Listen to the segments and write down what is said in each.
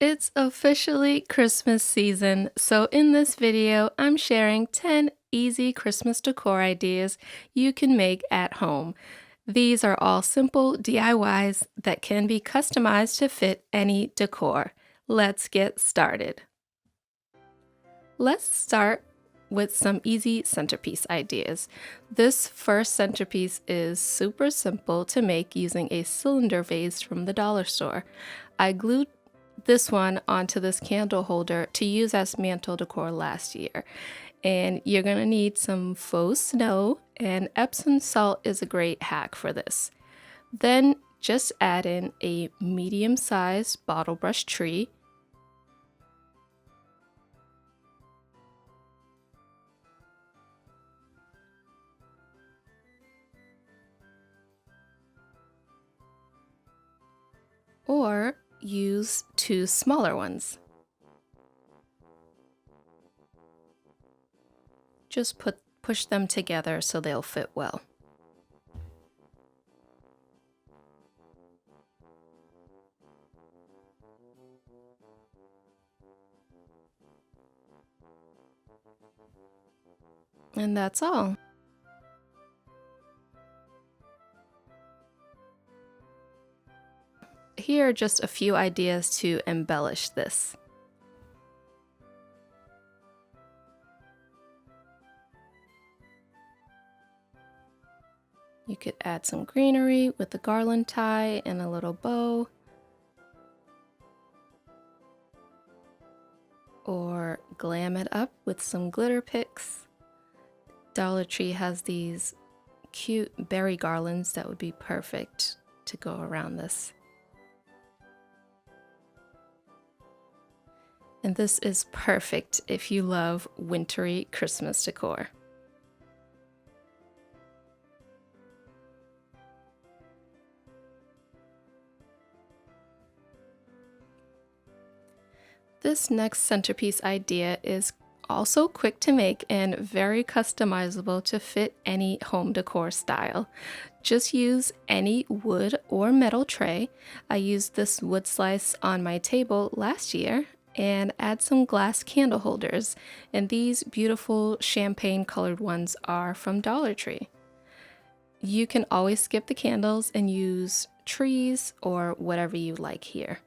It's officially Christmas season, so in this video, I'm sharing 10 easy Christmas decor ideas you can make at home. These are all simple DIYs that can be customized to fit any decor. Let's get started. Let's start with some easy centerpiece ideas. This first centerpiece is super simple to make using a cylinder vase from the dollar store. I glued this one onto this candle holder to use as mantle decor last year. And you're gonna need some faux snow, and Epsom salt is a great hack for this. Then just add in a medium-sized bottle brush tree, or use two smaller ones. Just push them together so they'll fit well. And that's all. Here are just a few ideas to embellish this. You could add some greenery with a garland tie and a little bow. Or glam it up with some glitter picks. Dollar Tree has these cute berry garlands that would be perfect to go around this. And this is perfect if you love wintry Christmas decor. This next centerpiece idea is also quick to make and very customizable to fit any home decor style. Just use any wood or metal tray. I used this wood slice on my table last year, and add some glass candle holders. And these beautiful champagne colored ones are from Dollar Tree. You can always skip the candles and use trees or whatever you like here.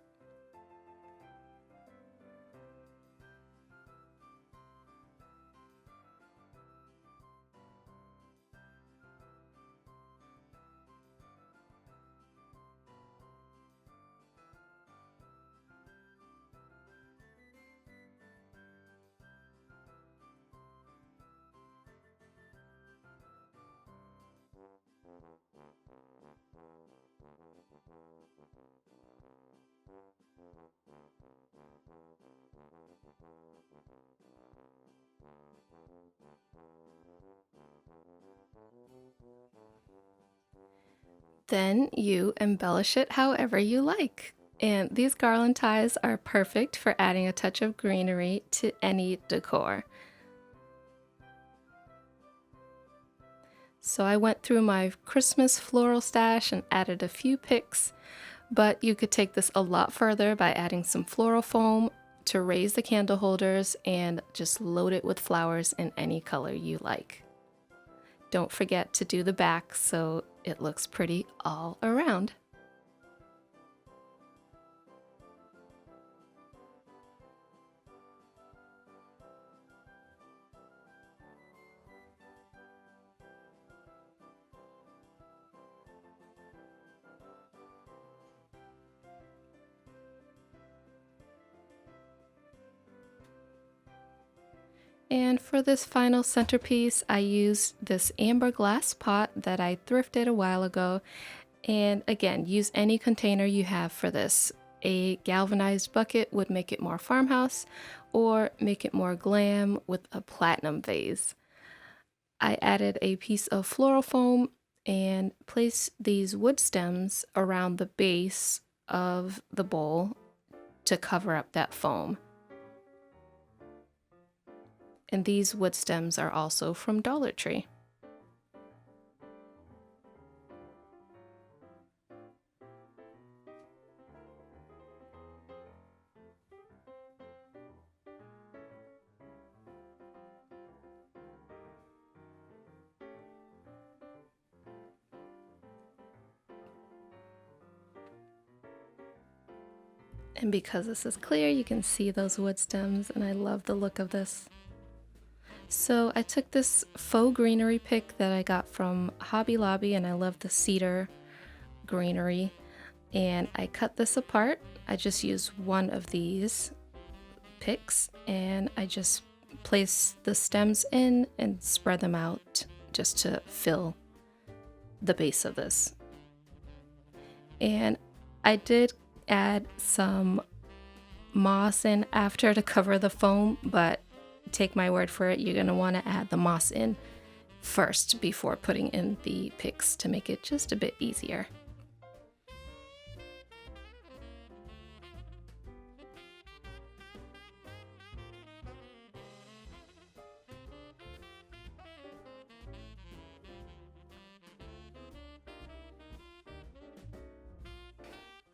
Then you embellish it however you like. And these garland ties are perfect for adding a touch of greenery to any decor. So I went through my Christmas floral stash and added a few picks, but you could take this a lot further by adding some floral foam to raise the candle holders and just load it with flowers in any color you like. Don't forget to do the back so it looks pretty all around. And for this final centerpiece, I used this amber glass pot that I thrifted a while ago. And again, use any container you have for this. A galvanized bucket would make it more farmhouse, or make it more glam with a platinum vase. I added a piece of floral foam and placed these wood stems around the base of the bowl to cover up that foam. And these wood stems are also from Dollar Tree. And because this is clear, you can see those wood stems, and I love the look of this. So I took this faux greenery pick that I got from Hobby Lobby, and I love the cedar greenery, and I cut this apart. I just used one of these picks, and I just place the stems in and spread them out just to fill the base of this. And I did add some moss in after to cover the foam, but take my word for it, you're going to want to add the moss in first before putting in the picks to make it just a bit easier.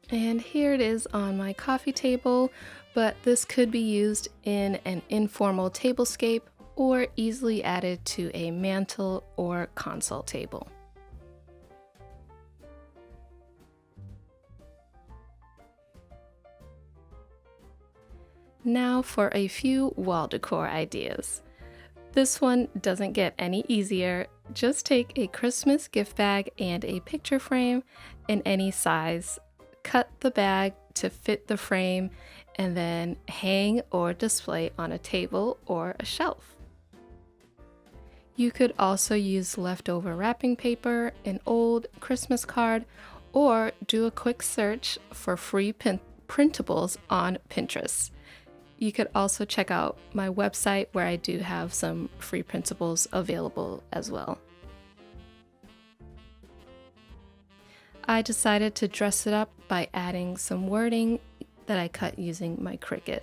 And here it is on my coffee table, but this could be used in an informal tablescape or easily added to a mantle or console table. Now for a few wall decor ideas. This one doesn't get any easier. Just take a Christmas gift bag and a picture frame in any size. Cut the bag to fit the frame and then hang or display on a table or a shelf. You could also use leftover wrapping paper, an old Christmas card, or do a quick search for free printables on Pinterest. You could also check out my website where I do have some free printables available as well. I decided to dress it up by adding some wording that I cut using my Cricut.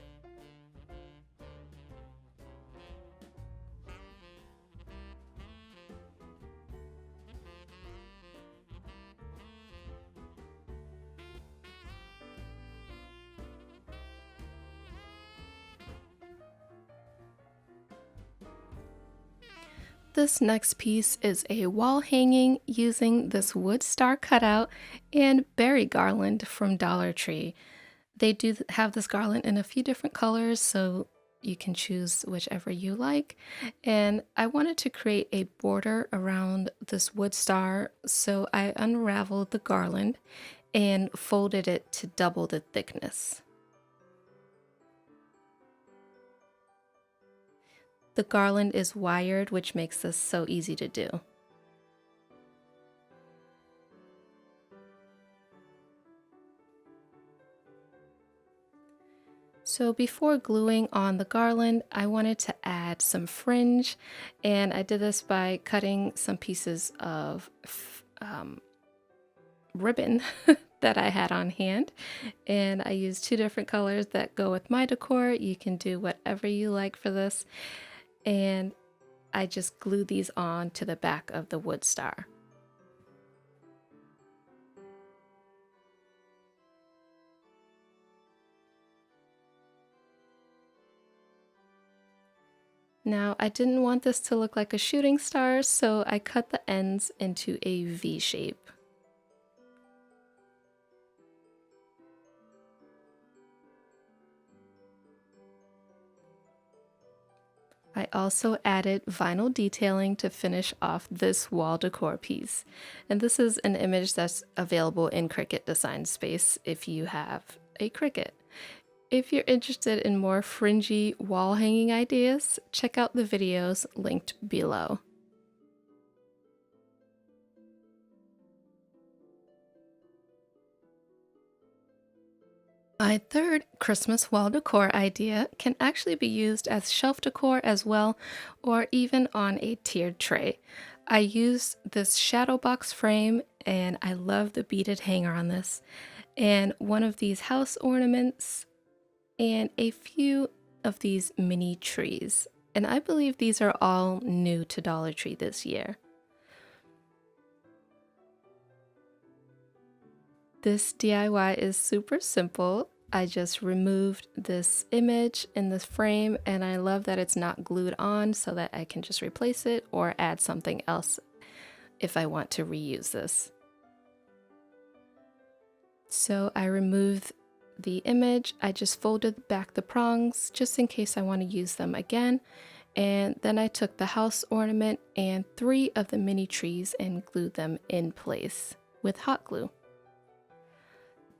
This next piece is a wall hanging using this wood star cutout and berry garland from Dollar Tree. They do have this garland in a few different colors, so you can choose whichever you like. And I wanted to create a border around this wood star, so I unraveled the garland and folded it to double the thickness. The garland is wired, which makes this so easy to do. So before gluing on the garland, I wanted to add some fringe, and I did this by cutting some pieces of ribbon that I had on hand, and I used two different colors that go with my decor. You can do whatever you like for this. And I just glued these on to the back of the wood star. Now, I didn't want this to look like a shooting star, so I cut the ends into a V shape. I also added vinyl detailing to finish off this wall decor piece. And this is an image that's available in Cricut Design Space if you have a Cricut. If you're interested in more fringy wall hanging ideas, check out the videos linked below. My third Christmas wall decor idea can actually be used as shelf decor as well, or even on a tiered tray. I used this shadow box frame, and I love the beaded hanger on this, and one of these house ornaments, and a few of these mini trees. And I believe these are all new to Dollar Tree this year. This DIY is super simple. I just removed this image in this frame, and I love that it's not glued on so that I can just replace it or add something else if I want to reuse this. So I removed the image, I just folded back the prongs just in case I want to use them again. And then I took the house ornament and 3 of the mini trees and glued them in place with hot glue.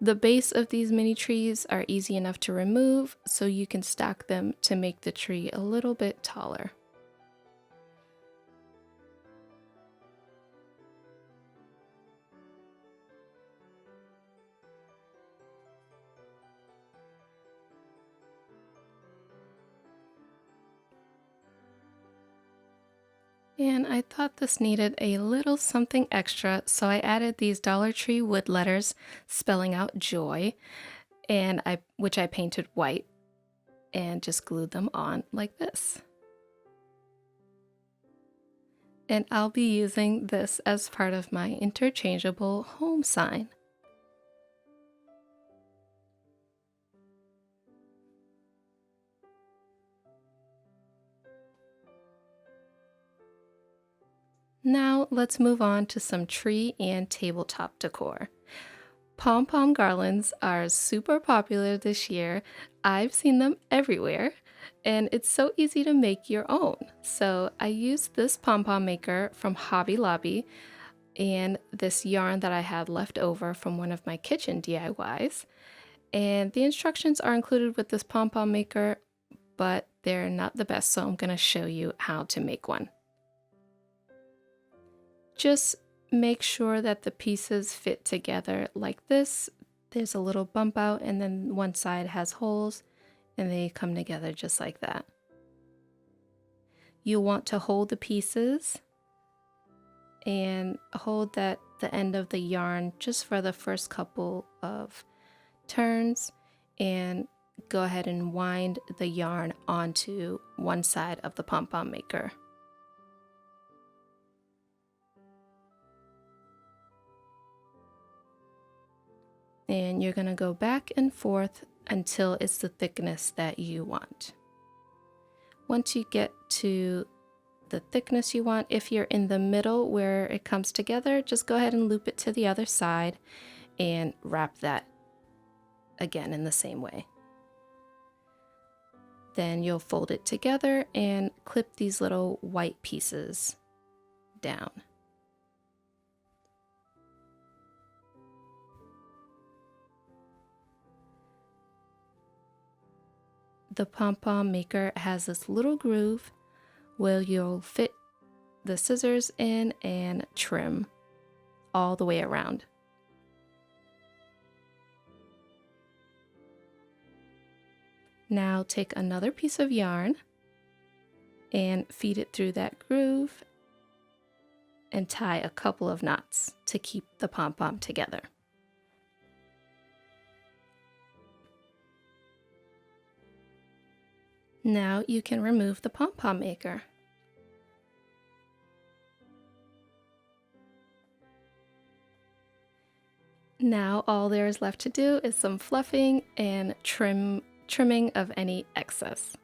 The base of these mini trees are easy enough to remove, so you can stack them to make the tree a little bit taller. And I thought this needed a little something extra, so I added these Dollar Tree wood letters spelling out joy, and which I painted white and just glued them on like this. And I'll be using this as part of my interchangeable home sign. Now let's move on to some tree and tabletop decor. Pom-pom garlands are super popular this year. I've seen them everywhere, and it's so easy to make your own. So I used this pom-pom maker from Hobby Lobby and this yarn that I had left over from one of my kitchen DIYs. And the instructions are included with this pom-pom maker, but they're not the best, so I'm going to show you how to make one. Just make sure that the pieces fit together like this. There's a little bump out and then one side has holes and they come together just like that. You want to hold the pieces and hold the end of the yarn just for the first couple of turns and go ahead and wind the yarn onto one side of the pom-pom maker. And you're going to go back and forth until it's the thickness that you want. Once you get to the thickness you want, if you're in the middle where it comes together, just go ahead and loop it to the other side and wrap that again in the same way. Then you'll fold it together and clip these little white pieces down. The pom-pom maker has this little groove where you'll fit the scissors in and trim all the way around. Now take another piece of yarn and feed it through that groove and tie a couple of knots to keep the pom-pom together. Now you can remove the pom-pom maker. Now all there is left to do is some fluffing and trimming of any excess.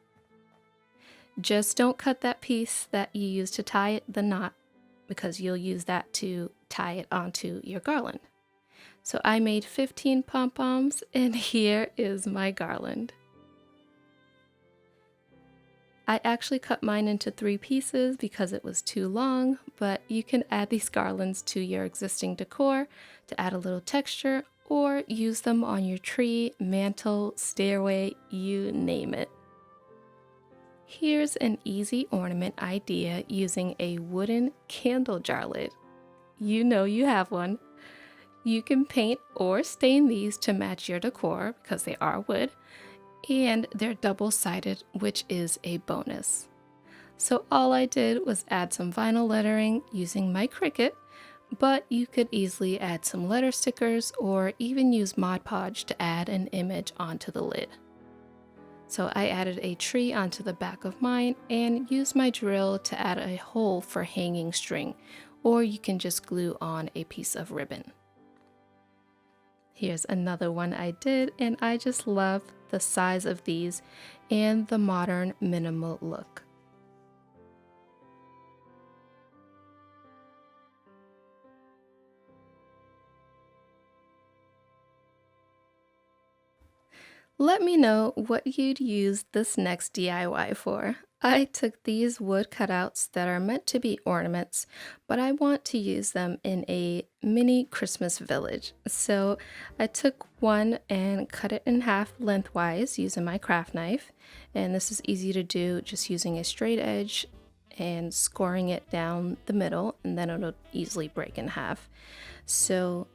Just don't cut that piece that you used to tie the knot because you'll use that to tie it onto your garland. So I made 15 pom-poms and here is my garland. I actually cut mine into 3 pieces because it was too long, but you can add these garlands to your existing decor to add a little texture or use them on your tree, mantle, stairway, you name it. Here's an easy ornament idea using a wooden candle jar lid. You know you have one. You can paint or stain these to match your decor because they are wood. And they're double-sided, which is a bonus. So all I did was add some vinyl lettering using my Cricut, but you could easily add some letter stickers or even use Mod Podge to add an image onto the lid. So I added a tree onto the back of mine and used my drill to add a hole for hanging string, or you can just glue on a piece of ribbon. Here's another one I did, and I just love the size of these and the modern minimal look. Let me know what you'd use this next DIY for. I took these wood cutouts that are meant to be ornaments, but I want to use them in a mini Christmas village. So I took one and cut it in half lengthwise using my craft knife. And this is easy to do just using a straight edge and scoring it down the middle, and then it'll easily break in half. So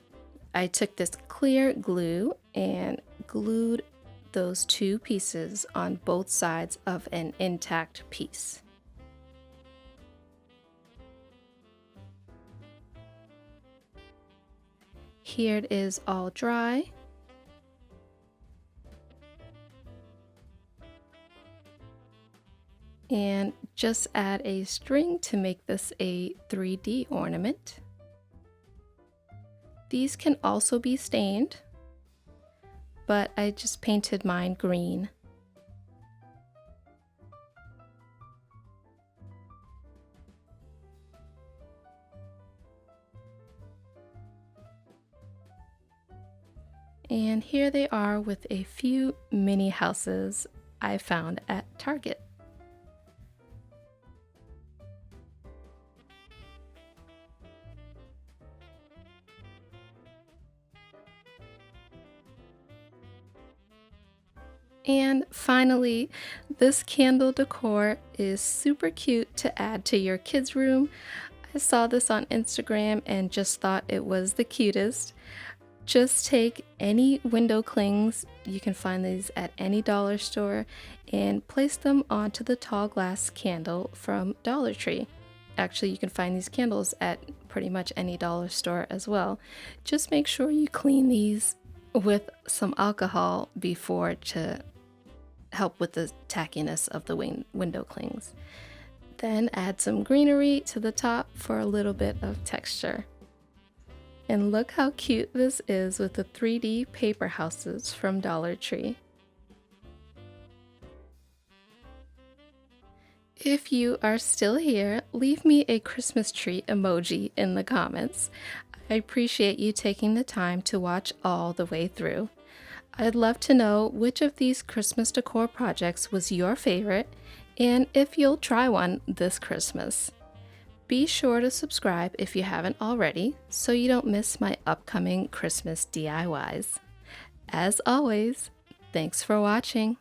I took this clear glue and glued those two pieces on both sides of an intact piece. Here it is all dry. And just add a string to make this a 3D ornament. These can also be stained, but I just painted mine green. And here they are with a few mini houses I found at Target. And finally, this candle decor is super cute to add to your kids' room. I saw this on Instagram and just thought it was the cutest. Just take any window clings, you can find these at any dollar store, and place them onto the tall glass candle from Dollar Tree. Actually, you can find these candles at pretty much any dollar store as well. Just make sure you clean these with some alcohol before to help with the tackiness of the window clings. Then add some greenery to the top for a little bit of texture. And look how cute this is with the 3D paper houses from Dollar Tree. If you are still here, leave me a Christmas tree emoji in the comments. I appreciate you taking the time to watch all the way through. I'd love to know which of these Christmas decor projects was your favorite and if you'll try one this Christmas. Be sure to subscribe if you haven't already so you don't miss my upcoming Christmas DIYs. As always, thanks for watching.